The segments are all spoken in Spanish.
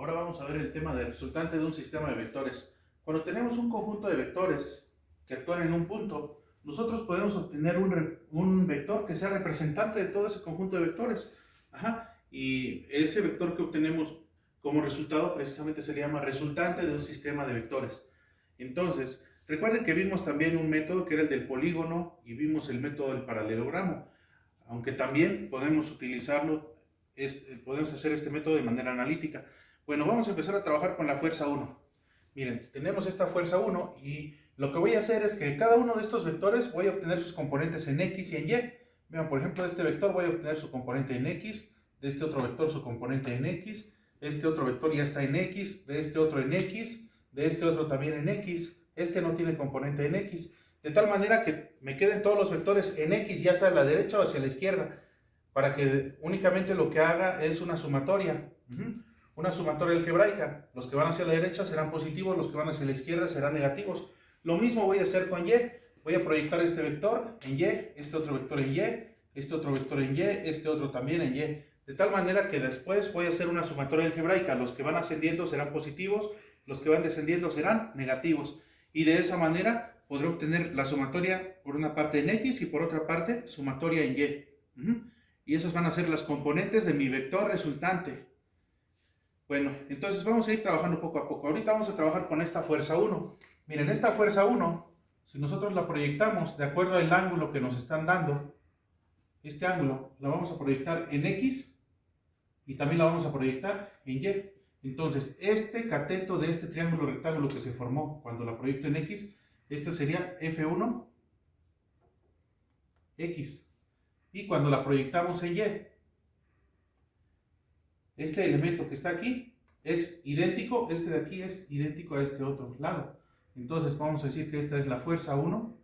Ahora vamos a ver el tema del resultante de un sistema de vectores. Cuando tenemos un conjunto de vectores que actúan en un punto, nosotros podemos obtener un vector que sea representante de todo ese conjunto de vectores. Y ese vector que obtenemos como resultado precisamente se le llama resultante de un sistema de vectores. Entonces, recuerden que vimos también un método que era el del polígono y vimos el método del paralelogramo, aunque también podemos utilizarlo, podemos hacer este método de manera analítica. Bueno, vamos a empezar a trabajar con la fuerza 1. Miren, tenemos esta fuerza 1 y lo que voy a hacer es que cada uno de estos vectores voy a obtener sus componentes en X y en Y. Vean, por ejemplo, de este vector voy a obtener su componente en X, de este otro vector su componente en X, este otro vector ya está en X, de este otro en X, de este otro también en X, este no tiene componente en X, de tal manera que me queden todos los vectores en X, ya sea a la derecha o hacia la izquierda, para que únicamente lo que haga es una sumatoria. Una sumatoria algebraica. Los que van hacia la derecha serán positivos, los que van hacia la izquierda serán negativos. Lo mismo voy a hacer con Y. Voy a proyectar este vector en Y, este otro vector en Y, este otro vector en Y, este otro también en Y. De tal manera que después voy a hacer una sumatoria algebraica. Los que van ascendiendo serán positivos, los que van descendiendo serán negativos. Y de esa manera podré obtener la sumatoria por una parte en X y por otra parte sumatoria en Y. Y esas van a ser las componentes de mi vector resultante. Bueno, entonces vamos a ir trabajando poco a poco. Ahorita vamos a trabajar con esta fuerza 1. Miren, esta fuerza 1, si nosotros la proyectamos de acuerdo al ángulo que nos están dando, este ángulo, la vamos a proyectar en X y también la vamos a proyectar en Y. Entonces, este cateto de este triángulo rectángulo que se formó cuando la proyecto en X, este sería F1, X. Y cuando la proyectamos en Y, este elemento que está aquí es idéntico, este de aquí es idéntico a este otro lado. Entonces vamos a decir que esta es la fuerza 1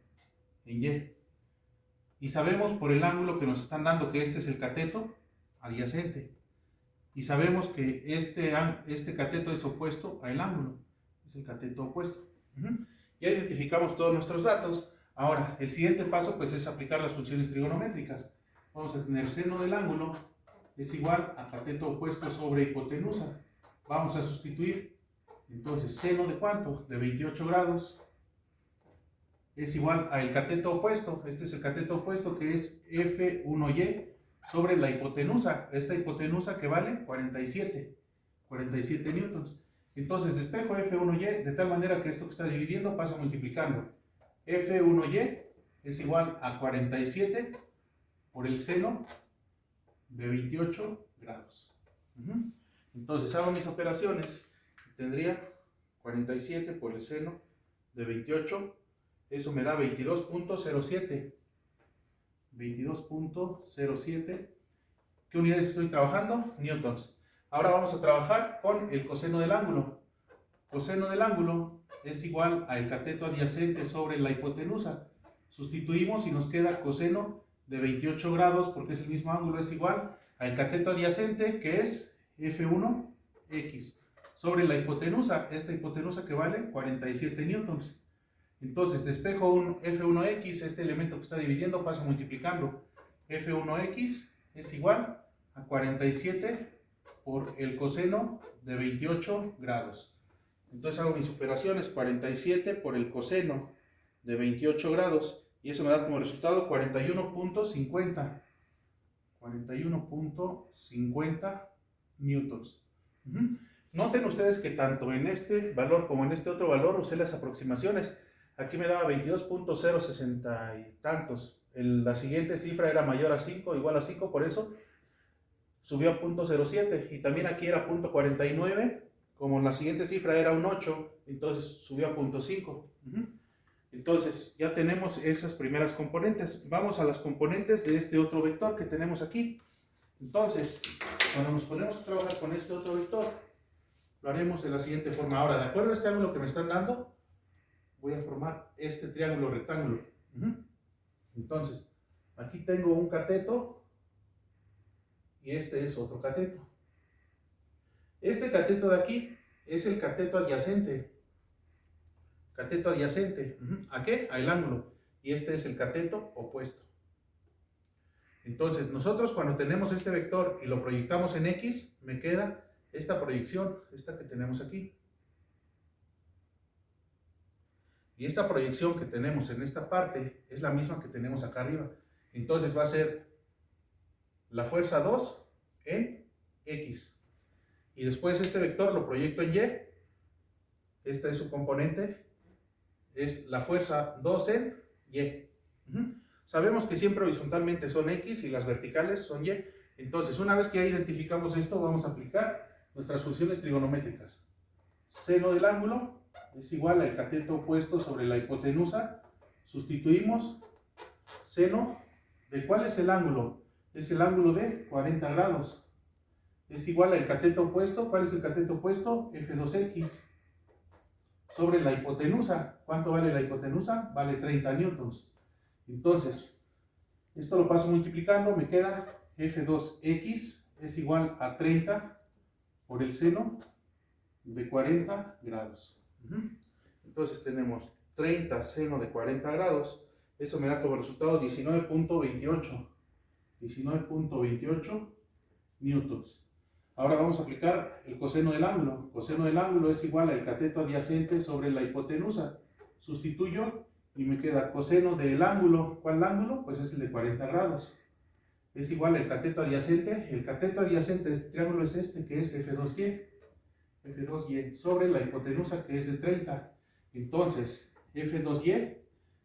en Y. Y sabemos por el ángulo que nos están dando que este es el cateto adyacente. Y sabemos que este cateto es opuesto al ángulo. Es el cateto opuesto. Ya identificamos todos nuestros datos. Ahora, el siguiente paso pues es aplicar las funciones trigonométricas. Vamos a tener seno del ángulo es igual a cateto opuesto sobre hipotenusa. Vamos a sustituir. Entonces, seno de ¿cuánto? De 28 grados es igual al cateto opuesto. Este es el cateto opuesto que es F1Y sobre la hipotenusa. Esta hipotenusa que vale 47 newtons. Entonces, despejo F1Y de tal manera que esto que está dividiendo pasa multiplicando. F1Y es igual a 47 por el seno de 28 grados. Entonces hago mis operaciones, tendría 47 por el seno de 28, eso me da 22.07. 22.07. ¿Qué unidades estoy trabajando? Newtons. Ahora vamos a trabajar con el coseno del ángulo. Coseno del ángulo es igual al cateto adyacente sobre la hipotenusa. Sustituimos y nos queda coseno de 28 grados, porque es el mismo ángulo, es igual al cateto adyacente, que es F1X, sobre la hipotenusa, esta hipotenusa que vale 47 newtons. Entonces, despejo un F1X, este elemento que está dividiendo pasa multiplicando. F1X es igual a 47 por el coseno de 28 grados. Entonces hago mis operaciones, 47 por el coseno de 28 grados. Y eso me da como resultado 41.50. 41.50 newtons. Noten ustedes que tanto en este valor como en este otro valor usé las aproximaciones. Aquí me daba 22.060 y tantos. La siguiente cifra era mayor a 5, igual a 5, por eso subió a 0.07. Y también aquí era 0.49. Como la siguiente cifra era un 8, entonces subió a 0.5. Entonces, ya tenemos esas primeras componentes. Vamos a las componentes de este otro vector que tenemos aquí. Entonces, cuando nos ponemos a trabajar con este otro vector, lo haremos de la siguiente forma. Ahora, de acuerdo a este ángulo que me están dando, voy a formar este triángulo rectángulo. Entonces, aquí tengo un cateto y este es otro cateto. Este cateto de aquí es el cateto adyacente. Cateto adyacente. ¿A qué? Al ángulo. Y este es el cateto opuesto. Entonces, nosotros cuando tenemos este vector y lo proyectamos en X, me queda esta proyección, esta que tenemos aquí. Y esta proyección que tenemos en esta parte es la misma que tenemos acá arriba. Entonces va a ser la fuerza 2 en X. Y después este vector lo proyecto en Y. Esta es su componente. Es la fuerza 2 en Y. Sabemos que siempre horizontalmente son X y las verticales son Y. Entonces, una vez que ya identificamos esto, vamos a aplicar nuestras funciones trigonométricas. Seno del ángulo es igual al cateto opuesto sobre la hipotenusa. Sustituimos seno de ¿cuál es el ángulo? Es el ángulo de 40 grados. Es igual al cateto opuesto. ¿Cuál es el cateto opuesto? F2X. Sobre la hipotenusa. ¿Cuánto vale la hipotenusa? Vale 30 newtons. Entonces, esto lo paso multiplicando, me queda F2X es igual a 30 por el seno de 40 grados. Entonces tenemos 30 seno de 40 grados, eso me da como resultado 19.28. 19.28 newtons. Ahora vamos a aplicar el coseno del ángulo. Coseno del ángulo es igual al cateto adyacente sobre la hipotenusa. Sustituyo y me queda coseno del ángulo. ¿Cuál ángulo? Pues es el de 40 grados. Es igual al cateto adyacente. El cateto adyacente de este triángulo es este, que es F2Y. F2Y sobre la hipotenusa, que es de 30. Entonces, F2Y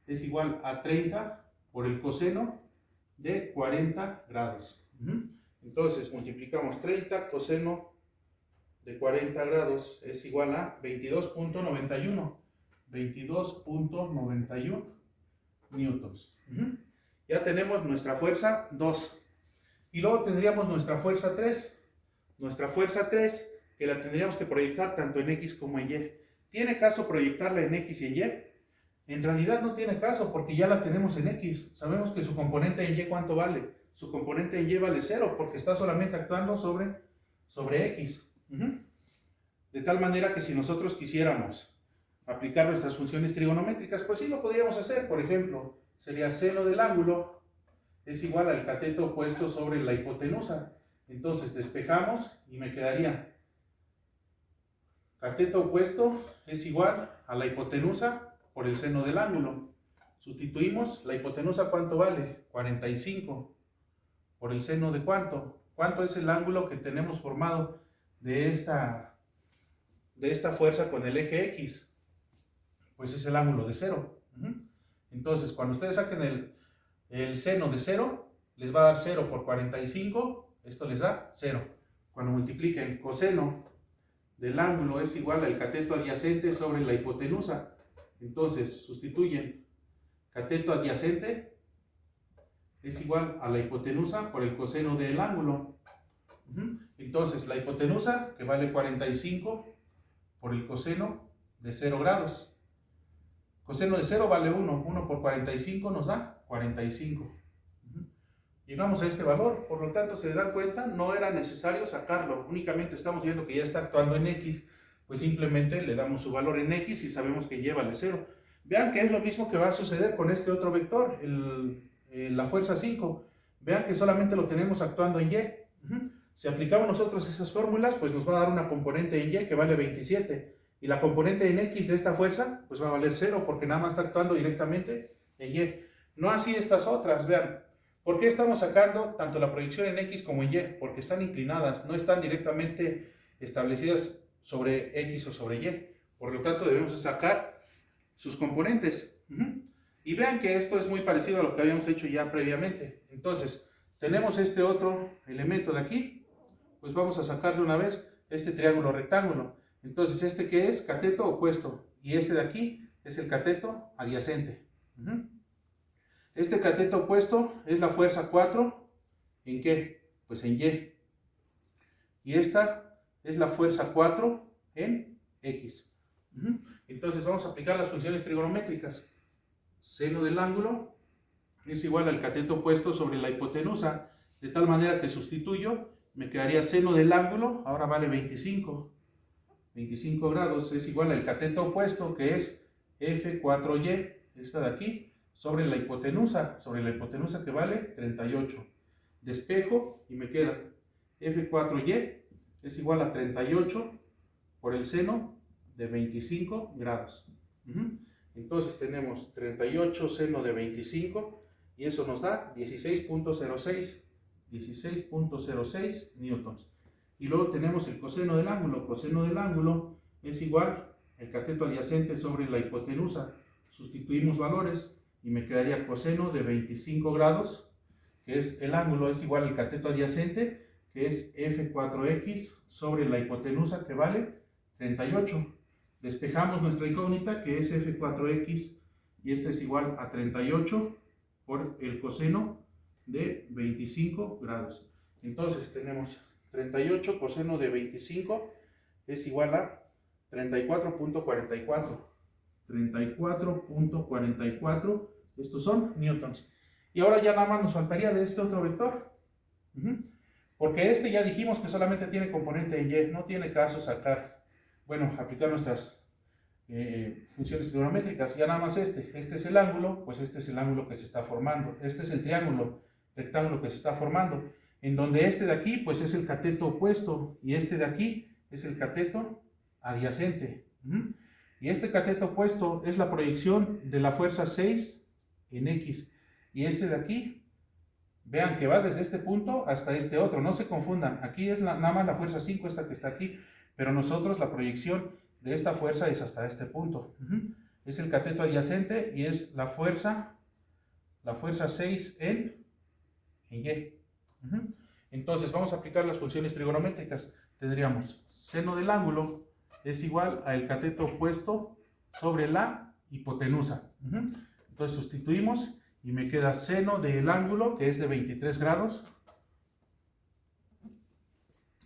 es igual a 30 por el coseno de 40 grados. Entonces, multiplicamos 30 coseno de 40 grados es igual a 22.91. 22.91 newtons. Ya tenemos nuestra fuerza 2. Y luego tendríamos nuestra fuerza 3. Nuestra fuerza 3, que la tendríamos que proyectar tanto en X como en Y. ¿Tiene caso proyectarla en X y en Y? En realidad no tiene caso, porque ya la tenemos en X. Sabemos que su componente en Y, ¿cuánto vale? Su componente en Y vale 0, porque está solamente actuando sobre X. De tal manera que si nosotros quisiéramos aplicar nuestras funciones trigonométricas, pues sí lo podríamos hacer. Por ejemplo, sería seno del ángulo es igual al cateto opuesto sobre la hipotenusa. Entonces despejamos y me quedaría cateto opuesto es igual a la hipotenusa por el seno del ángulo. Sustituimos la hipotenusa, ¿cuánto vale? 45 por el seno de ¿cuánto? ¿Cuánto es el ángulo que tenemos formado de esta fuerza con el eje X? Pues es el ángulo de 0. Entonces, cuando ustedes saquen el seno de 0, les va a dar 0 por 45, esto les da 0. Cuando multipliquen coseno del ángulo es igual al cateto adyacente sobre la hipotenusa. Entonces, sustituyen cateto adyacente es igual a la hipotenusa por el coseno del ángulo. Entonces, la hipotenusa, que vale 45 por el coseno de 0 grados. Coseno de 0 vale 1. 1 por 45 nos da 45. Llegamos a este valor, por lo tanto, se dan cuenta, no era necesario sacarlo. Únicamente estamos viendo que ya está actuando en X. Pues simplemente le damos su valor en X y sabemos que Y vale 0. Vean que es lo mismo que va a suceder con este otro vector, la fuerza 5. Vean que solamente lo tenemos actuando en Y. Si aplicamos nosotros esas fórmulas, pues nos va a dar una componente en Y que vale 27. Y la componente en X de esta fuerza, pues va a valer 0, porque nada más está actuando directamente en Y. No así estas otras, vean. ¿Por qué estamos sacando tanto la proyección en X como en Y? Porque están inclinadas, no están directamente establecidas sobre X o sobre Y. Por lo tanto, debemos sacar sus componentes. Y vean que esto es muy parecido a lo que habíamos hecho ya previamente. Entonces, tenemos este otro elemento de aquí, pues vamos a sacar de una vez este triángulo rectángulo. Entonces, ¿este qué es? Cateto opuesto. Y este de aquí es el cateto adyacente. Este cateto opuesto es la fuerza 4. ¿En qué? Pues en Y. Y esta es la fuerza 4 en X. Entonces, vamos a aplicar las funciones trigonométricas. Seno del ángulo es igual al cateto opuesto sobre la hipotenusa, de tal manera que sustituyo, me quedaría seno del ángulo, ahora vale 25. 25 grados es igual al cateto opuesto, que es F4Y, esta de aquí, sobre la hipotenusa que vale 38. Despejo y me queda F4Y es igual a 38 por el seno de 25 grados. Entonces tenemos 38 seno de 25 y eso nos da 16.06 newtons. Y luego tenemos el coseno del ángulo. Coseno del ángulo es igual el cateto adyacente sobre la hipotenusa. Sustituimos valores y me quedaría coseno de 25 grados, que es el ángulo, es igual al cateto adyacente, que es F4X sobre la hipotenusa, que vale 38. Despejamos nuestra incógnita, que es F4X, y este es igual a 38 por el coseno de 25 grados. Entonces tenemos 38 coseno de 25 es igual a 34.44. 34.44, estos son newtons. Y ahora ya nada más nos faltaría de este otro vector. Porque este ya dijimos que solamente tiene componente en Y, no tiene caso sacar, bueno, aplicar nuestras funciones trigonométricas. Ya nada más este es el ángulo, pues este es el ángulo que se está formando. Este es el triángulo rectángulo que se está formando. En donde este de aquí, pues es el cateto opuesto, y este de aquí es el cateto adyacente. Y este cateto opuesto es la proyección de la fuerza 6 en X. Y este de aquí, vean que va desde este punto hasta este otro, no se confundan. Aquí es nada más la fuerza 5, esta que está aquí, pero nosotros la proyección de esta fuerza es hasta este punto. Es el cateto adyacente y es la fuerza 6 en Y. Entonces vamos a aplicar las funciones trigonométricas. Tendríamos seno del ángulo es igual al cateto opuesto sobre la hipotenusa. Entonces sustituimos y me queda seno del ángulo, que es de 23 grados,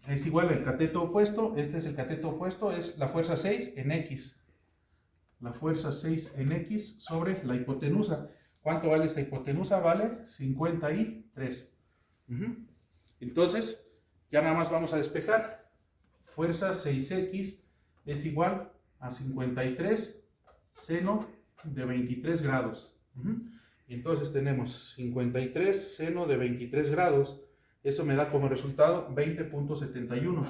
es igual al cateto opuesto. Este es el cateto opuesto, es la fuerza 6 en X. La fuerza 6 en X sobre la hipotenusa. ¿Cuánto vale esta hipotenusa? Vale 53. Entonces, ya nada más vamos a despejar. Fuerza 6X es igual a 53 seno de 23 grados. Entonces tenemos 53 seno de 23 grados. Eso me da como resultado 20.71.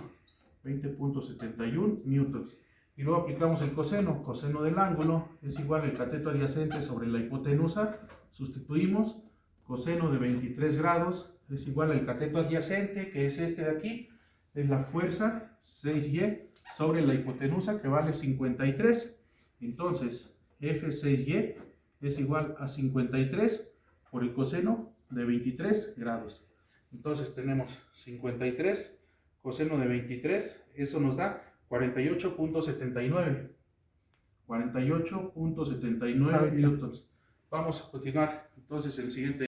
20.71 newtons. Y luego aplicamos el coseno. Coseno del ángulo es igual al cateto adyacente sobre la hipotenusa. Sustituimos. Coseno de 23 grados es igual al cateto adyacente, que es este de aquí. Es la fuerza 6Y sobre la hipotenusa, que vale 53. Entonces, F6Y es igual a 53 por el coseno de 23 grados. Entonces tenemos 53 coseno de 23, eso nos da 48.79. 48.79 newtons. Vamos a continuar entonces el siguiente.